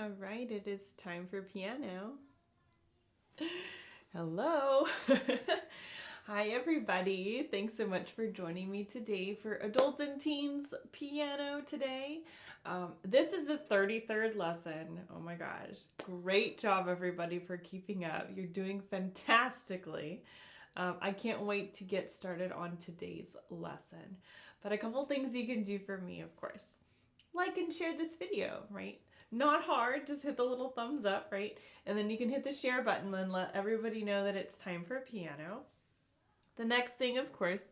All right, it is time for piano. Hello. Hi, everybody. Thanks so much for joining me today for Adults and Teens Piano today. This is the 33rd lesson. Oh my gosh. Great job, everybody, for keeping up. You're doing fantastically. I can't wait to get started on today's lesson. But a couple things you can do for me, of course. Like and share this video, right? Not hard, just hit the little thumbs up, right? And then you can hit the share button and let everybody know that it's time for piano. The next thing, of course,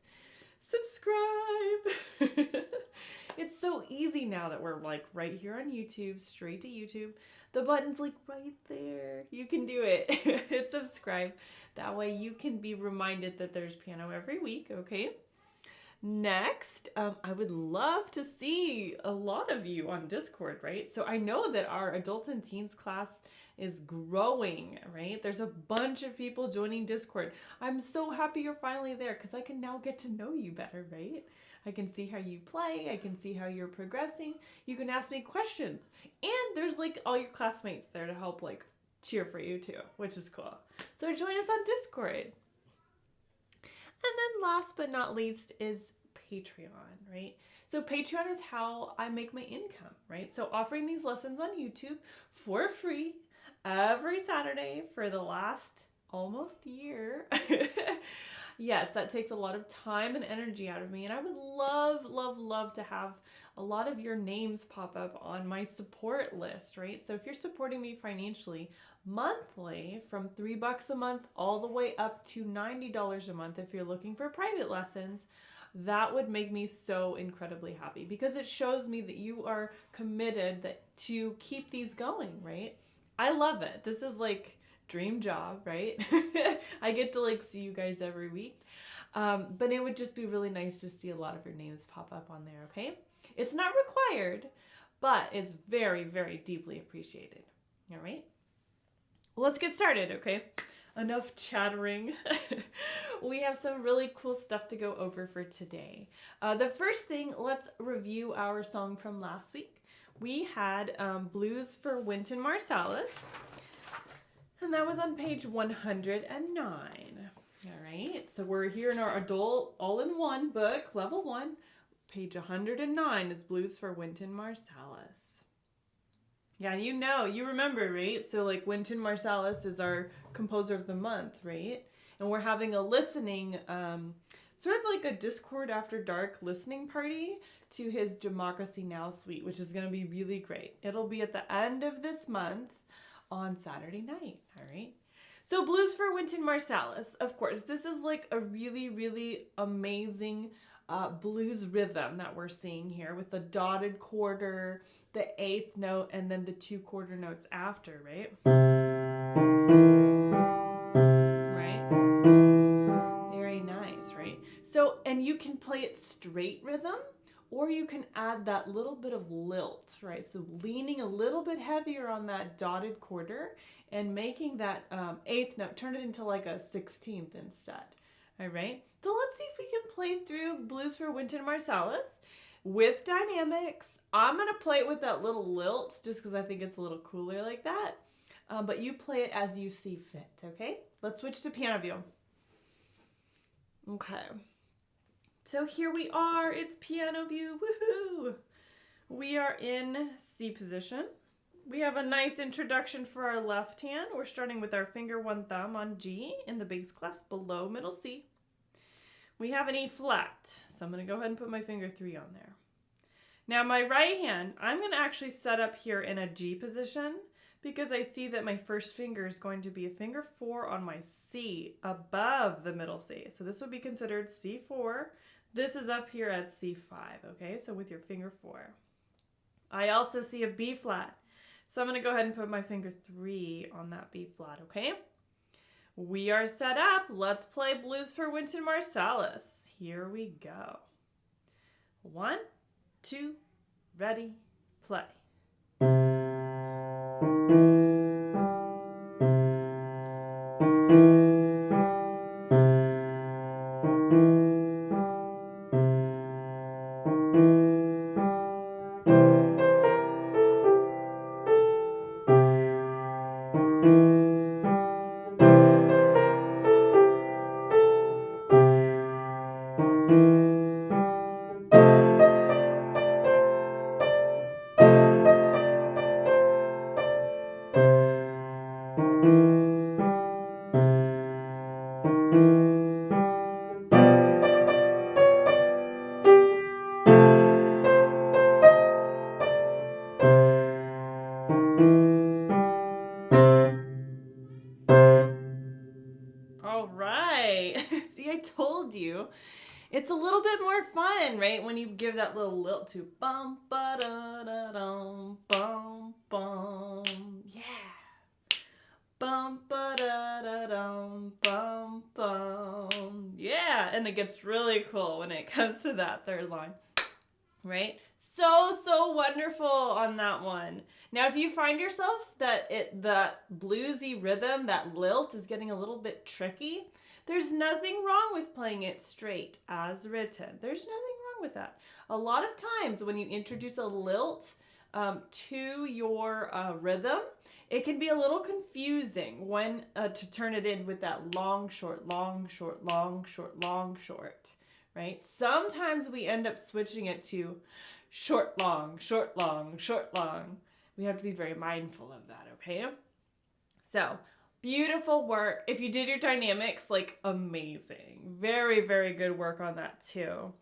subscribe. It's so easy now that we're like right here on YouTube, straight to YouTube. The button's like right there. You can do it. Hit subscribe. That way you can be reminded that there's piano every week, okay? Next, I would love to see a lot of you on Discord, right? So I know that our adults and teens class is growing, right? There's a bunch of people joining Discord. I'm so happy you're finally there because I can now get to know you better, right? I can see how you play. I can see how you're progressing. You can ask me questions. And there's like all your classmates there to help like cheer for you too, which is cool. So join us on Discord. And then last but not least is Patreon, right? So Patreon is how I make my income, right? So offering these lessons on YouTube for free every Saturday for the last almost year. Yes, that takes a lot of time and energy out of me. And I would love to have a lot of your names pop up on my support list, right? So if you're supporting me financially, monthly from $3 a month all the way up to $90 a month if you're looking for private lessons, that would make me so incredibly happy because it shows me that you are committed to keep these going, right? I love it. This is like dream job, right? I get to like see you guys every week. But it would just be really nice to see a lot of your names pop up on there, okay? It's not required, but it's very, very deeply appreciated. All right? Let's get started, okay? Enough chattering. We have some really cool stuff to go over for today. The first thing, let's review our song from last week. We had Blues for Wynton Marsalis, and that was on page 109. All right, so we're here in our adult all-in-one book, level 1. Page 109 is Blues for Wynton Marsalis. Yeah, you remember, right? So like Wynton Marsalis is our composer of the month, right? And we're having a listening, sort of like a Discord After Dark listening party to his Democracy Now! Suite, which is going to be really great. It'll be at the end of this month on Saturday night, all right? So Blues for Wynton Marsalis, of course, this is like a really, really amazing blues rhythm that we're seeing here with the dotted quarter, the 8th note, and then the 2 quarter notes after, right? Right? Very nice, right? So, and you can play it straight rhythm, or you can add that little bit of lilt, right? So leaning a little bit heavier on that dotted quarter and making that 8th note, turn it into like a 16th instead. All right, so let's see if we can play through Blues for Wynton Marsalis with dynamics. I'm going to play it with that little lilt just because I think it's a little cooler like that. But you play it as you see fit, okay? Let's switch to piano view. Okay. So here we are. It's piano view. Woohoo! We are in C position. We have a nice introduction for our left hand. We're starting with our finger 1 thumb on G in the bass clef below middle C. We have an E flat, so I'm going to go ahead and put my finger 3 on there. Now my right hand, I'm going to actually set up here in a G position because I see that my first finger is going to be a finger 4 on my C above the middle C. So this would be considered C4. This is up here at C5, okay? So with your finger 4. I also see a B flat. So I'm going to go ahead and put my finger 3 on that B flat, okay? We are set up. Let's play Blues for Wynton Marsalis. Here we go. 1, 2, ready, play. you, it's a little bit more fun, right? When you give that little lilt to bum ba da da dum bum bum. Yeah. Bum ba da da dum bum bum. Yeah, and it gets really cool when it comes to that third line. Right? So wonderful on that one. Now, if you find yourself that that bluesy rhythm, that lilt is getting a little bit tricky, there's nothing wrong with playing it straight as written. There's nothing wrong with that. A lot of times when you introduce a lilt to your rhythm, it can be a little confusing when to turn it in with that long, short, long, short, long, short, long, short. Right? Sometimes we end up switching it to short, long, short, long, short, long. We have to be very mindful of that, okay? So, beautiful work. If you did your dynamics, like, amazing. Very, very good work on that too.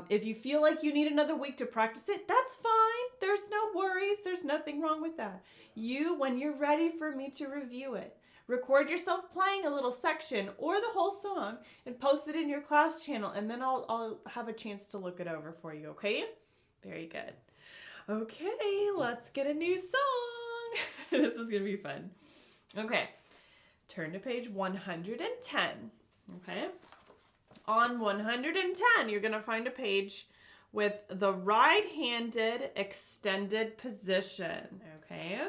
If you feel like you need another week to practice it, that's fine. There's no worries. There's nothing wrong with that. When you're ready for me to review it, record yourself playing a little section or the whole song and post it in your class channel, and then I'll have a chance to look it over for you, okay? Very good. Okay, let's get a new song. This is going to be fun. Okay, turn to page 110, okay? On 110, you're going to find a page with the right-handed extended position, okay?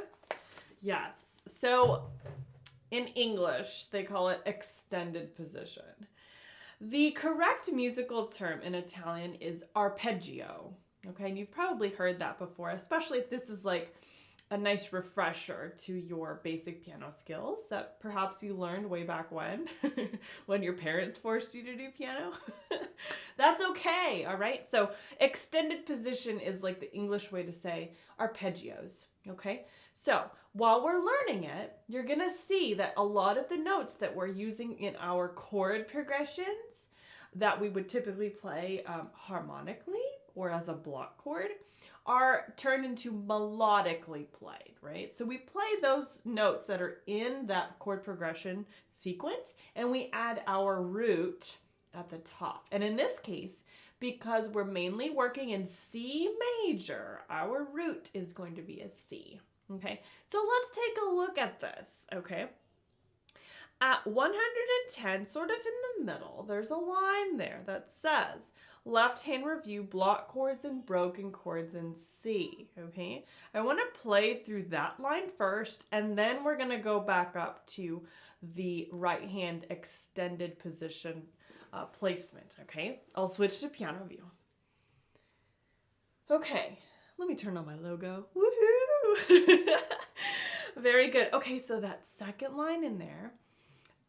Yes, so in English, they call it extended position. The correct musical term in Italian is arpeggio, okay? And you've probably heard that before, especially if this is like a nice refresher to your basic piano skills that perhaps you learned way back when, when your parents forced you to do piano. That's okay, all right? So extended position is like the English way to say arpeggios, okay? So while we're learning it, you're gonna see that a lot of the notes that we're using in our chord progressions that we would typically play harmonically or as a block chord are turned into melodically played, right? So we play those notes that are in that chord progression sequence and we add our root at the top. And in this case, because we're mainly working in C major, our root is going to be a C, okay? So let's take a look at this, okay? At 110, sort of in the middle, there's a line there that says, left-hand review block chords and broken chords in C, okay? I want to play through that line first, and then we're going to go back up to the right-hand extended position placement, okay? I'll switch to piano view. Okay, let me turn on my logo. Woohoo! Very good. Okay, so that second line in there,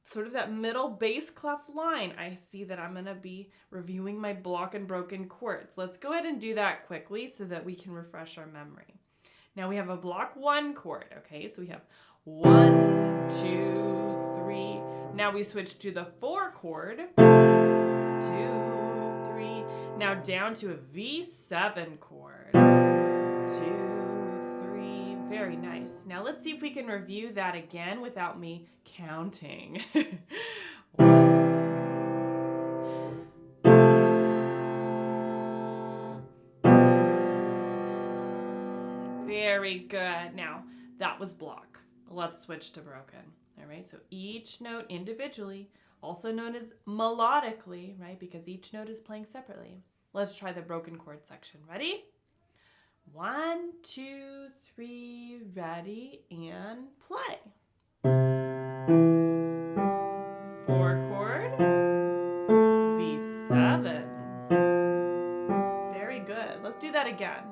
sort of that middle bass clef line, I see that I'm going to be reviewing my block and broken chords. Let's go ahead and do that quickly so that we can refresh our memory. Now we have a block 1 chord, okay? So we have 1, 2, 3. Now we switch to the 4 chord. 2, 3. Now down to a V7 chord. 2, 3. Very nice. Now let's see if we can review that again without me counting. 1. Very good. Now that was block. Let's switch to broken. All right, so each note individually, also known as melodically, right? Because each note is playing separately. Let's try the broken chord section. Ready? 1, 2, 3, ready, and play. 4 chord, V7. Very good. Let's do that again.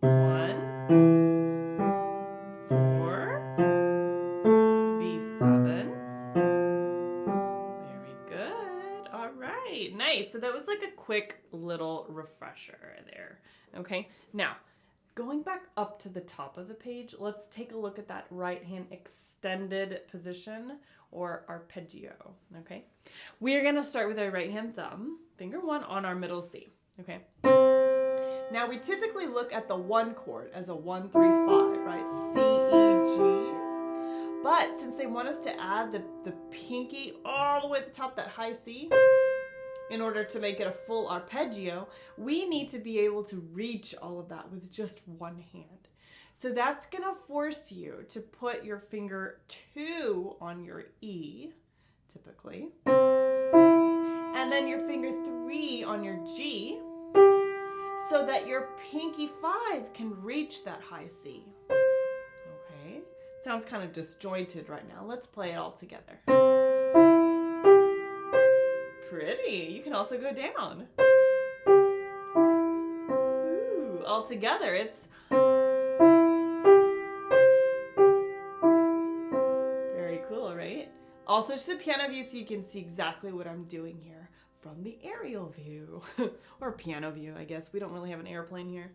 1, 4, V7. Very good. All right, nice. So that was like a quick little refresher there. Okay, now going back up to the top of the page, let's take a look at that right hand extended position or arpeggio, okay? We are gonna start with our right hand thumb, finger 1 on our middle C, okay? Now we typically look at the 1 chord as a 1, 3, 5, right? C, E, G. But since they want us to add the pinky all the way at the top, that high C, in order to make it a full arpeggio, we need to be able to reach all of that with just one hand. So that's going to force you to put your finger 2 on your E, typically, and then your finger 3 on your G, so that your pinky 5 can reach that high C. Okay, sounds kind of disjointed right now. Let's play it all together. Pretty. You can also go down. Ooh, all together it's very cool, right? I'll switch to piano view so you can see exactly what I'm doing here from the aerial view. Or piano view, I guess. We don't really have an airplane here.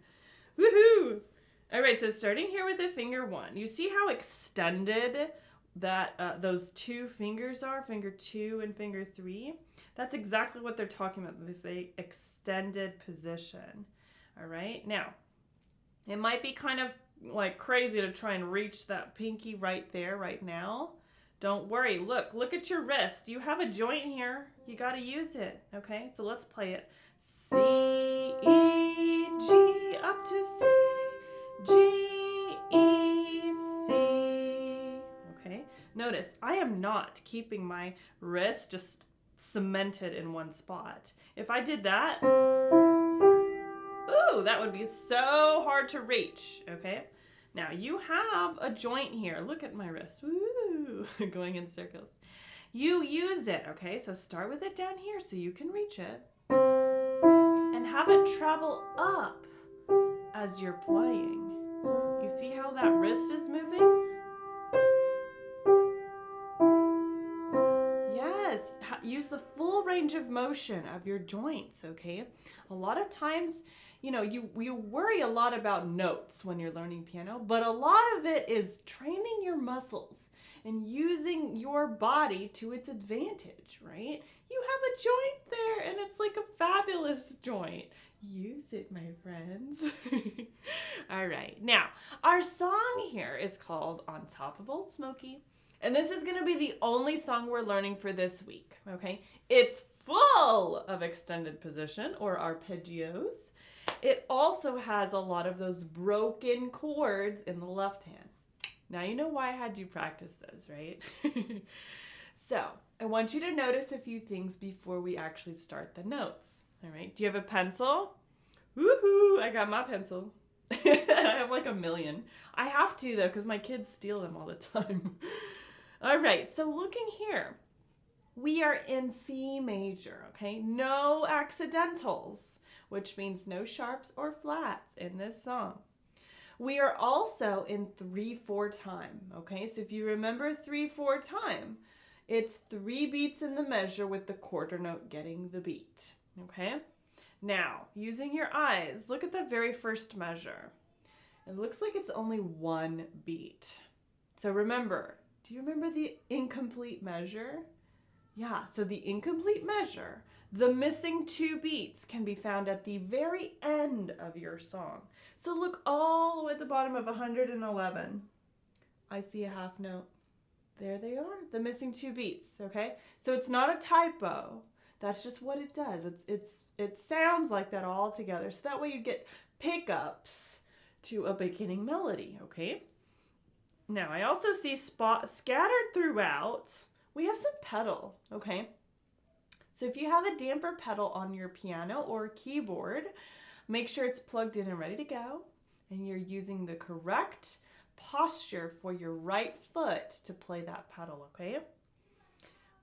Woohoo! All right, so starting here with the finger 1. You see how extended that those 2 fingers are, finger 2 and finger 3? That's exactly what they're talking about. They say extended position. All right, now, it might be kind of like crazy to try and reach that pinky right there, right now. Don't worry, look at your wrist. You have a joint here. You gotta use it, okay? So let's play it. C, E, G, up to C, G, E, C. Okay, notice I am not keeping my wrist just cemented in one spot. If I did that, ooh, that would be so hard to reach, okay? Now you have a joint here. Look at my wrist, woo, going in circles. You use it, okay? So start with it down here so you can reach it and have it travel up as you're playing. You see how that wrist is moving? Yes, use the full range of motion of your joints, okay? A lot of times, you know, you worry a lot about notes when you're learning piano, but a lot of it is training your muscles and using your body to its advantage, right? You have a joint there and it's like a fabulous joint. Use it, my friends. All right, now our song here is called On Top of Old Smokey. And this is going to be the only song we're learning for this week, okay? It's full of extended position or arpeggios. It also has a lot of those broken chords in the left hand. Now you know why I had you practice those, right? So I want you to notice a few things before we actually start the notes, all right? Do you have a pencil? Woohoo, I got my pencil. I have like a million. I have to though, because my kids steal them all the time. All right, so looking here, we are in C major, okay? No accidentals, which means no sharps or flats in this song. We are also in 3/4 time, okay? So if you remember 3/4 time, it's 3 beats in the measure with the quarter note getting the beat, okay? Now, using your eyes, look at the very first measure. It looks like it's only 1 beat. So remember, do you remember the incomplete measure? Yeah, so the incomplete measure, the missing 2 beats can be found at the very end of your song. So look all the way at the bottom of 111. I see a half note. There they are, the missing 2 beats, okay? So it's not a typo. That's just what it does. It sounds like that all together. So that way you get pickups to a beginning melody, okay? Now, I also see scattered throughout, we have some pedal, okay? So if you have a damper pedal on your piano or keyboard, make sure it's plugged in and ready to go, and you're using the correct posture for your right foot to play that pedal, okay?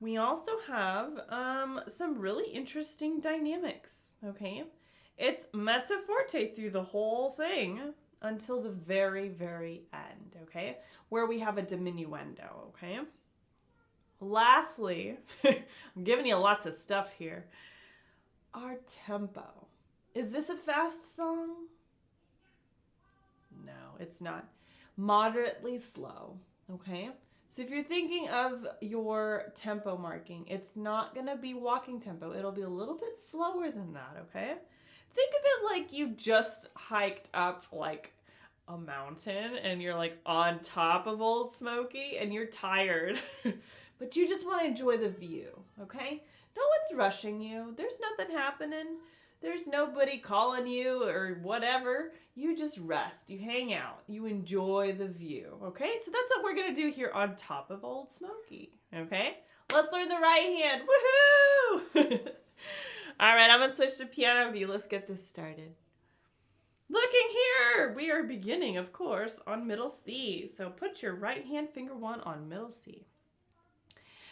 We also have some really interesting dynamics, okay? It's mezzo forte through the whole thing until the very, very end, okay? Where we have a diminuendo, okay? Lastly, I'm giving you lots of stuff here. Our tempo. Is this a fast song? No, it's not. Moderately slow, okay? So if you're thinking of your tempo marking, it's not gonna be walking tempo. It'll be a little bit slower than that, okay? Think of it like you just hiked up like a mountain and you're like on top of Old Smokey and you're tired, but you just want to enjoy the view, okay? No one's rushing you. There's nothing happening. There's nobody calling you or whatever. You just rest. You hang out. You enjoy the view, okay? So that's what we're going to do here on top of Old Smokey, okay? Let's learn the right hand. Woohoo! All right, I'm going to switch to piano view. Let's get this started. Looking here, we are beginning, of course, on middle C. So put your right hand finger 1 on middle C.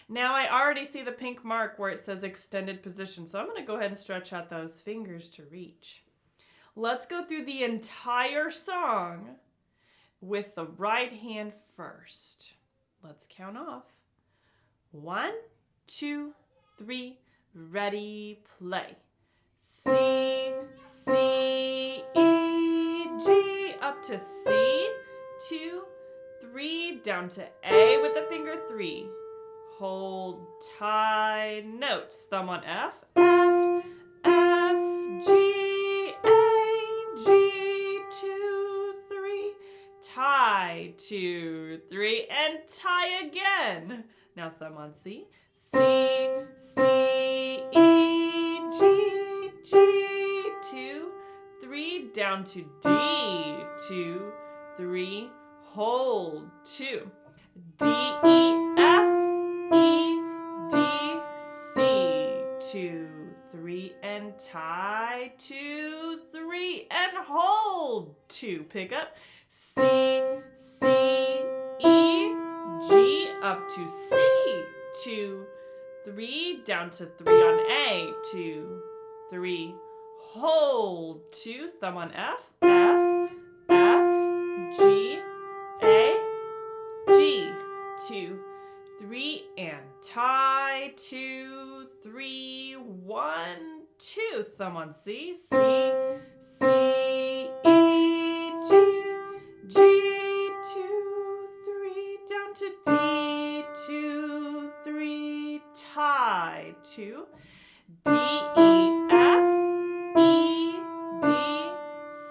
Now I already see the pink mark where it says extended position, so I'm going to go ahead and stretch out those fingers to reach. Let's go through the entire song with the right hand first. Let's count off. 1, 2, 3, ready, play. C, C, E, G, up to C, 2, 3, down to A with the finger 3. Hold, tie, notes. Thumb on F, F, F, G, A, G, 2, 3. Tie, 2, 3, and tie again. Now thumb on C, C, C, E, G, G, 2, 3, down to D, 2, 3, hold, 2, D, E, F, E, D, C, 2, 3, and tie, 2, 3, and hold, 2, pick up, C, C, E, G, up to C, 2, 3, down to 3 on A, 2, 3, hold, 2, thumb on F, F, F, G, A, G, 2, 3, and tie, 2, 3, 1, 2, thumb on C, C, C, E, G, G, 2, 3, down to D, 2, 3, tie, 2, D, E, F, E, D,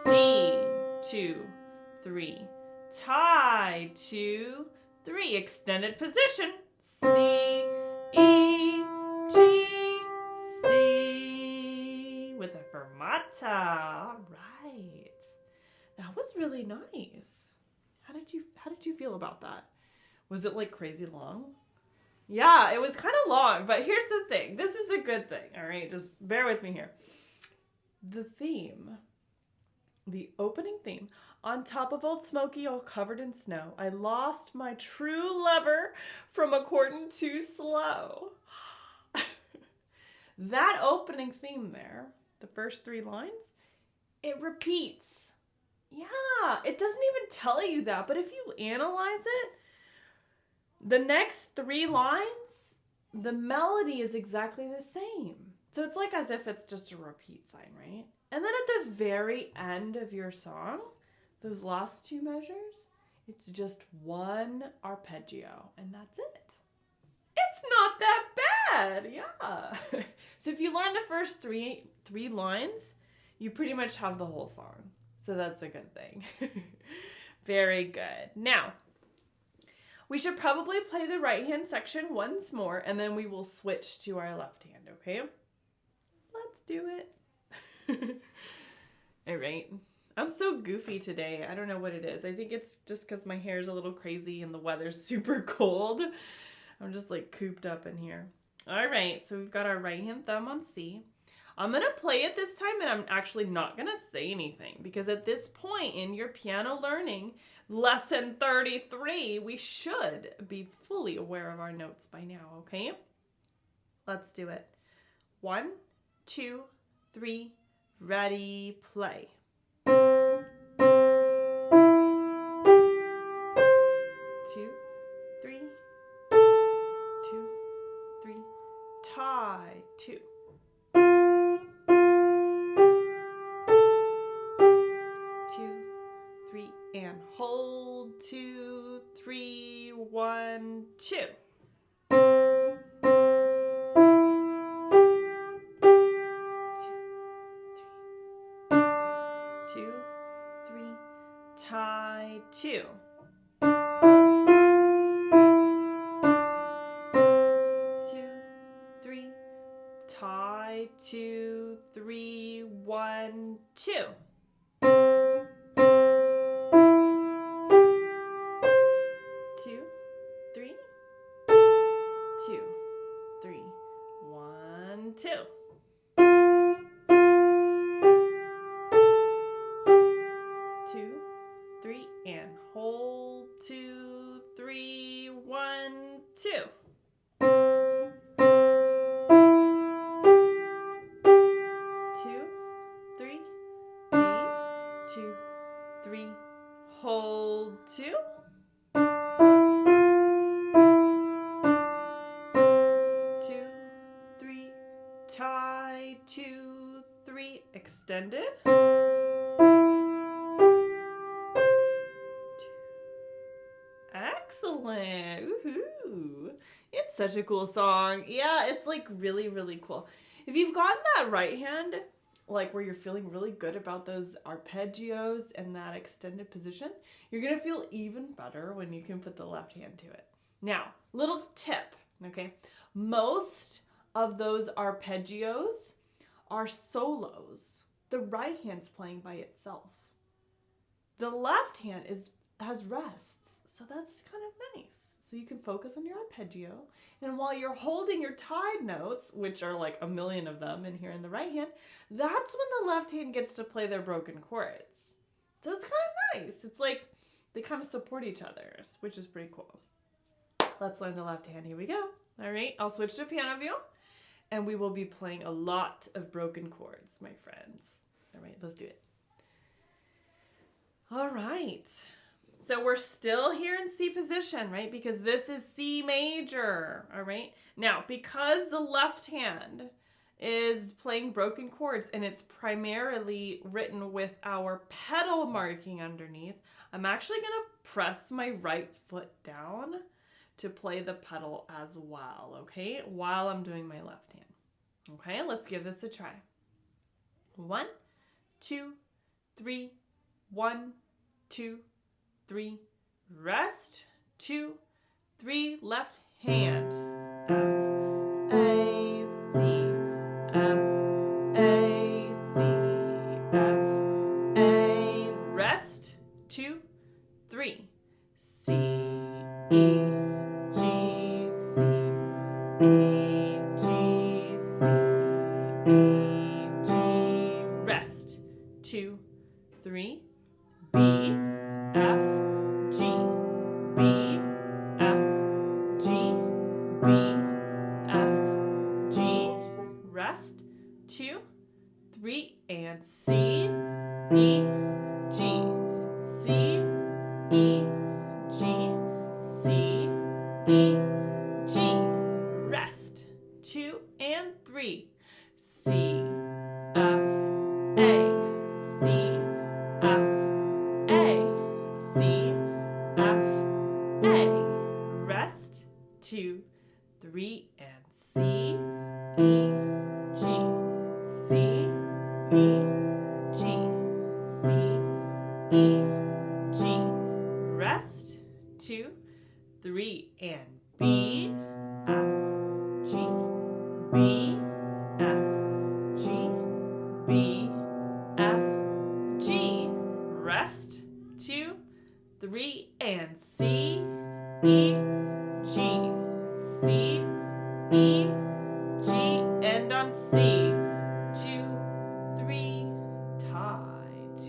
C, 2, 3, tie, 2, 3, extended position, C, E, G, C, with a fermata. All right. That was really nice. How did you feel about that? Was it like crazy long? Yeah, it was kind of long, but here's the thing. This is a good thing, all right? Just bear with me here. The theme, the opening theme, on top of Old Smokey all covered in snow, I lost my true lover from a courtin' too slow. That opening theme there, the first 3 lines, it repeats. Yeah, it doesn't even tell you that, but if you analyze it, the next 3 lines, the melody is exactly the same. So it's like as if it's just a repeat sign, right? And then at the very end of your song, those last 2 measures, it's just 1 arpeggio, and that's it. It's not that bad, yeah. So if you learn the first three lines, you pretty much have the whole song. So that's a good thing. Very good. Now, we should probably play the right hand section once more, and then we will switch to our left hand, okay? Let's do it. All right. I'm so goofy today. I don't know what it is. I think it's just because my hair is a little crazy and the weather's super cold. I'm just like cooped up in here. All right, so we've got our right hand thumb on C. I'm going to play it this time, and I'm actually not going to say anything because at this point in your piano learning, lesson 33, we should be fully aware of our notes by now, okay? Let's do it. 1, 2, 3, ready, play. 2, 3, 2, 3, tie, 2. 2, 3, and hold, 2, 3, 1, 2. 2, 3, tie. tie, 2, 3, 1, 2. 2, 3, 2, 3, 1, 2. 2, 3, and hold, 2, 3, 1, 2. 2, 3, D, 2, 3, hold, 2. 2, 3, tie, 2, 3, extended. Excellent. Woohoo. It's such a cool song. Yeah, it's like really, really cool. If you've gotten that right hand, like where you're feeling really good about those arpeggios and that extended position, you're going to feel even better when you can put the left hand to it. Now, little tip, okay? Most of those arpeggios are solos. The right hand's playing by itself. The left hand has rests, so that's kind of nice. So you can focus on your arpeggio, and while you're holding your tied notes, which are like a million of them in here in the right hand, that's when the left hand gets to play their broken chords. So it's kind of nice. It's like they kind of support each other, which is pretty cool. Let's learn the left hand. Here we go. All right, I'll switch to piano view, and we will be playing a lot of broken chords, my friends. All right, let's do it. All right. So we're still here in C position, right? Because this is C major, all right? Now, because the left hand is playing broken chords and it's primarily written with our pedal marking underneath, I'm actually gonna press my right foot down to play the pedal as well, okay? While I'm doing my left hand. Okay, let's give this a try. 1, 2, 3, 1, 2, 3, rest, 2, 3, left hand, F, A, C, F, A, C, F, A, rest, 2, 3, C, E, G, C, E, G, C, E, G, rest, 2, 3, B, F, G, B, F, G, B, F, G, rest, 2, 3, and C, E, G, C, E, G, C, E, G, rest, 2 and 3, C, F, A, C, F, A, C, F, A, rest, 2, 3, and C, E, G, C, E, G, C, E, G, rest, 2, 3, and B, F, G, B, F, G, B, F, G, rest, 2, 3, and C, E, G, C, E, G, and on C, 2, 3, tie, 2,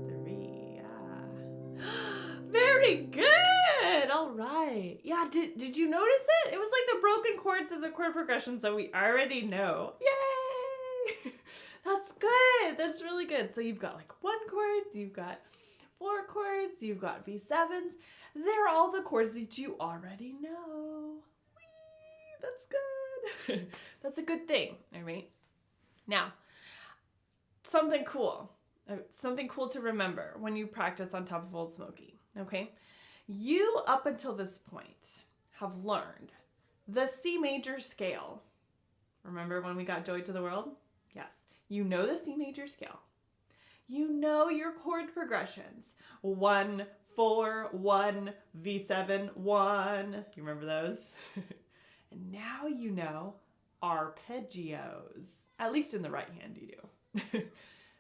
3, Very good, all right. Yeah, did you notice it? It was like the broken chords of the chord progression, so we already know. Yay! That's good, that's really good. So you've got like 1 chord, you've got 4 chords, you've got V7s. They're all the chords that you already know. Whee, that's good. That's a good thing, all right? Now, something cool to remember when you practice on top of Old Smokey, okay? You, up until this point, have learned the C major scale. Remember when we got Joy to the World? Yes, you know the C major scale. You know your chord progressions. 1, 4, 1, V7, 1. You remember those? And now you know arpeggios. At least in the right hand you do.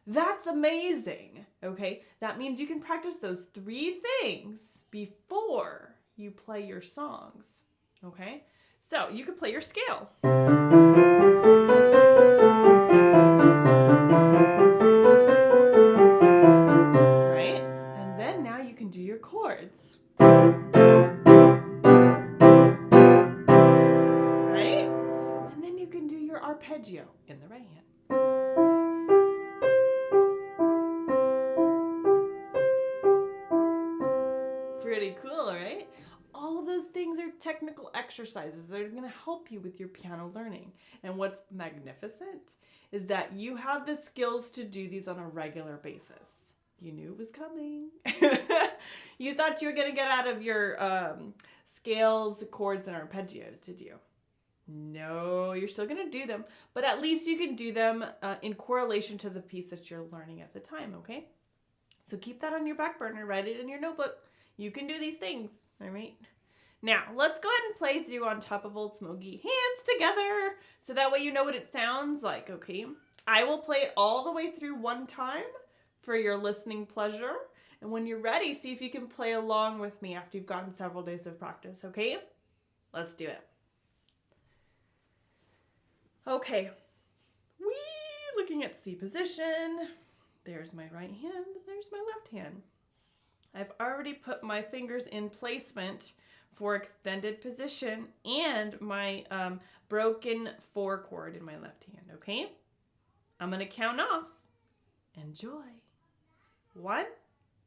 That's amazing, okay? That means you can practice those 3 things before you play your songs, okay? So you could play your scale. Right? And then now you can do your chords. Right? And then you can do your arpeggio in the right hand. Pretty cool, right? All of those things are technical exercises that are going to help you with your piano learning. And what's magnificent is that you have the skills to do these on a regular basis. You knew it was coming. You thought you were going to get out of your scales, chords, and arpeggios, did you? No, you're still going to do them, but at least you can do them in correlation to the piece that you're learning at the time, okay? So keep that on your back burner, write it in your notebook. You can do these things, all right? Now, let's go ahead and play through On Top of Old Smokey, hands together, so that way you know what it sounds like, okay? I will play it all the way through one time for your listening pleasure, and when you're ready, see if you can play along with me after you've gotten several days of practice, okay? Let's do it. Okay, looking at C position. There's my right hand, there's my left hand. I've already put my fingers in placement for extended position and my broken 4 chord in my left hand, okay? I'm gonna count off. Enjoy. 1,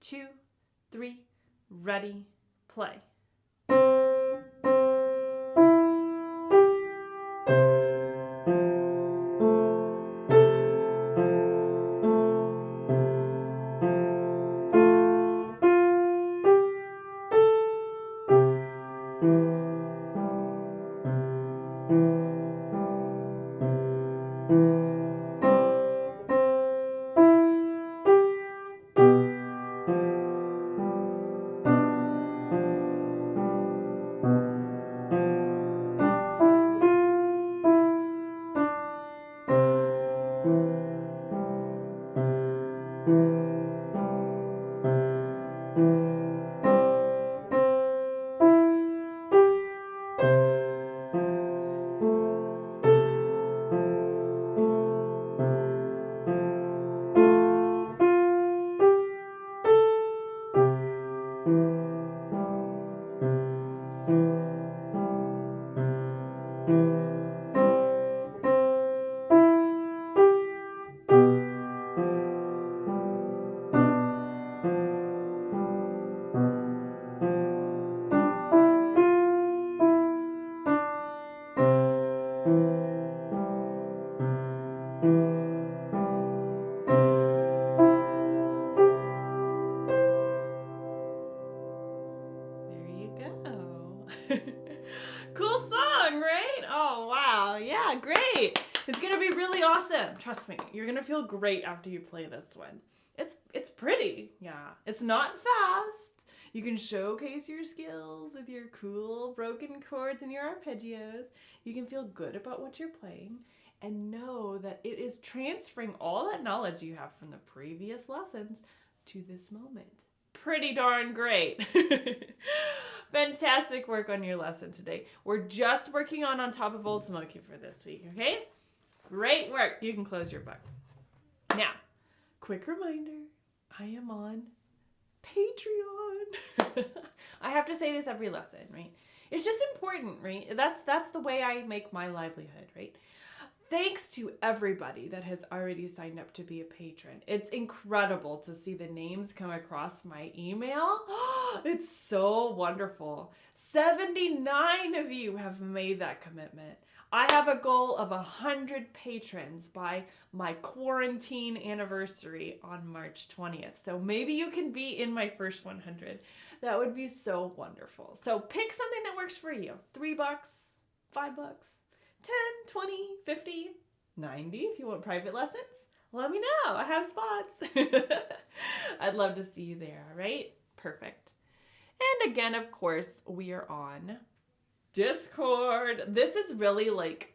2, 3, ready, play. Cool song, right? Oh, wow. Yeah, great. It's going to be really awesome. Trust me, you're going to feel great after you play this one. It's pretty. Yeah. It's not fast. You can showcase your skills with your cool broken chords and your arpeggios. You can feel good about what you're playing and know that it is transferring all that knowledge you have from the previous lessons to this moment. Pretty darn great. Fantastic work on your lesson today. We're just working on Top of Old Smokey for this week, okay? Great work. You can close your book. Now, quick reminder, I am on Patreon. I have to say this every lesson, right? It's just important, right? That's the way I make my livelihood, right? Thanks to everybody that has already signed up to be a patron. It's incredible to see the names come across my email. It's so wonderful. 79 of you have made that commitment. I have a goal of 100 patrons by my quarantine anniversary on March 20th. So maybe you can be in my first 100. That would be so wonderful. So pick something that works for you. $3, $5, 10, 20, 50, 90 if you want private lessons. Let me know. I have spots. I'd love to see you there, all right? Perfect. And again, of course, we are on Discord. This is really like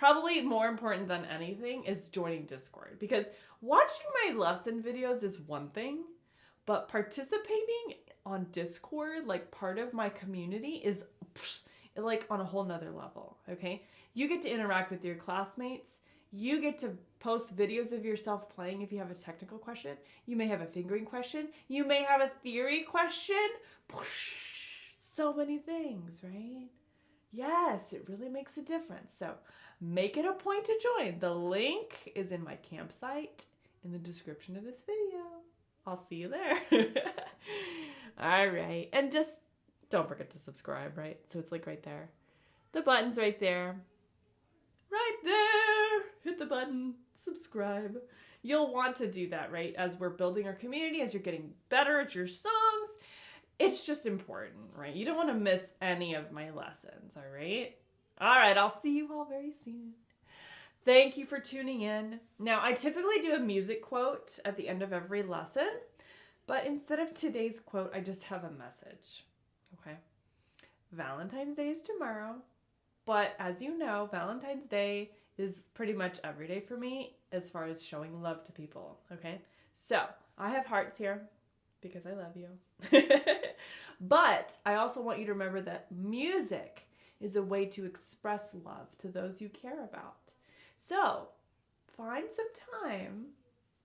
probably more important than anything is joining Discord, because watching my lesson videos is one thing, but participating on Discord, like part of my community, is like on a whole nother level, okay? You get to interact with your classmates. You get to post videos of yourself playing if you have a technical question. You may have a fingering question. You may have a theory question. So many things, right? Yes, it really makes a difference. So make it a point to join. The link is in my campsite in the description of this video. I'll see you there. All right. And just don't forget to subscribe, right? So it's like right there. The button's right there. Right there. Hit the button. Subscribe. You'll want to do that, right? As we're building our community, as you're getting better at your songs. It's just important, right? You don't want to miss any of my lessons, all right? All right, I'll see you all very soon. Thank you for tuning in. Now, I typically do a music quote at the end of every lesson, but instead of today's quote, I just have a message, okay? Valentine's Day is tomorrow, but as you know, Valentine's Day is pretty much every day for me as far as showing love to people, okay? So, I have hearts here because I love you. But I also want you to remember that music is a way to express love to those you care about. So find some time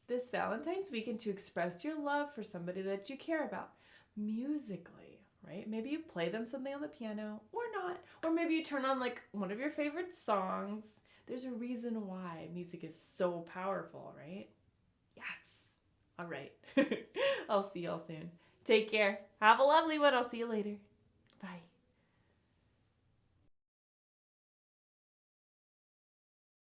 this Valentine's weekend to express your love for somebody that you care about musically, right? Maybe you play them something on the piano or not, or maybe you turn on like one of your favorite songs. There's a reason why music is so powerful, right? Yes. All right. I'll see y'all soon. Take care. Have a lovely one. I'll see you later. Bye.